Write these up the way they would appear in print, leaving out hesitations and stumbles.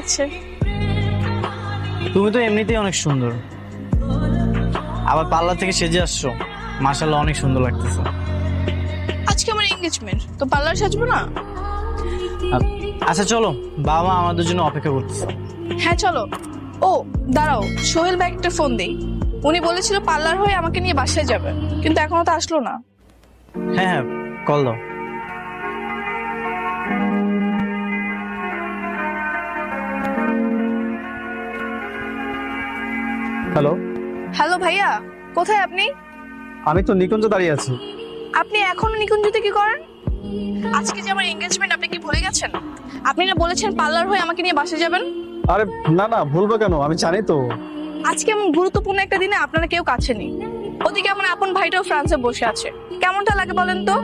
লাগছে। তুমি তো এমনিতেই অনেক সুন্দর, আবার পার্লার থেকে সেজে আসছো, মাশাআল্লাহ অনেক সুন্দর লাগতেছে। আজকে আমার এনগেজমেন্ট, তো পার্লার সাজবো না? আচ্ছা চলো, বাবা মা আমাদের জন্য অপেক্ষা করতেছে। হ্যাঁ চলো। ও দাঁড়াও, সোহেল ভাই একটা ফোন দেই। উনি বলেছিল পার্লার হয়ে আমাকে নিয়ে বাসায় যাবে, কিন্তু এখনো তো আসলো না। হ্যাঁ হ্যাঁ, কল দাও। হ্যালো, হ্যালো ভাইয়া, কোথায় আপনি? আমি তো নিকুঞ্জে দাঁড়িয়ে আছি। আপনি এখনো নিকুঞ্জতে কি করেন? আজকে যে আমার এনগেজমেন্ট, আপনি কি ভুলে গেছেন? আপনি না বলেছেন পার্লার হয়ে আমাকে নিয়ে বাসায় যাবেন? আরে না না, ভুলবো কেন, আমি জানি তো। আজকে এমন গুরুত্বপূর্ণ একটা দিনে আপনারা কেউ কাছে নেই। ওদিকে আমার আপন ভাইটাও ফ্রান্সে বসে আছে। কেমনটা লাগে বলেন তো?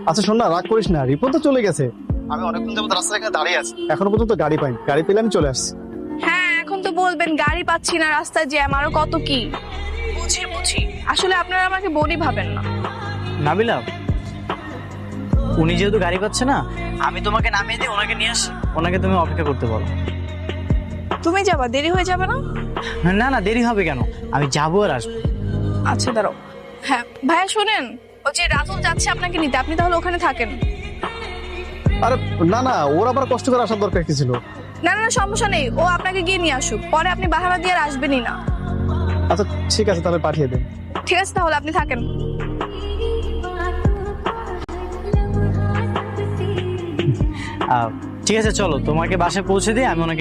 আচ্ছা শোন না, রাগ করিস না, রিপন তো চলে গেছে। আমি অনেকক্ষণ যাবত রাস্তায় এখানে দাঁড়িয়ে আছি, এখনো পর্যন্ত গাড়ি পাইনি। গাড়ি পেলে আমি চলে আসছি। হ্যাঁ, এখন তো বলবেন গাড়ি পাচ্ছি না, রাস্তায় জ্যাম, আরো কত কি। বুঝি বুঝি, আসলে আপনারা আমাকে বলি ভাবেন না। নাবিলা, উনি যেহেতু গাড়ি পাচ্ছে না, আমি তোমাকে নামিয়ে দিই, ওনাকে নিয়ে আসি, ওনাকে তুমি অপেক্ষা করতে বলো। তুমি যাবা, দেরি হয়ে যাবে না? না না, দেরি হবে কেন, আমি যাবো আর আসবো। আচ্ছা দাঁড়াও। হ্যাঁ ভাইয়া শোনেন, ও যে রাতুল যাচ্ছে আপনাকে নিতে, আপনি তাহলে ওখানে থাকেন। আরে না না, ওর আবার কষ্ট করে আসার দরকার কি ছিল? না না না, সমস্যা নেই, ও আপনাকে গিয়ে নিয়ে আসুক, পরে আপনি বাহানা দিয়ে আর আসবেনই না। আচ্ছা ঠিক আছে, তাহলে পাঠিয়ে দে। ঠিক আছে, তাহলে আপনি থাকেন। ঠিক আছে চলো, তোমাকে বাসায় পৌঁছে দিই, আমি ওনাকে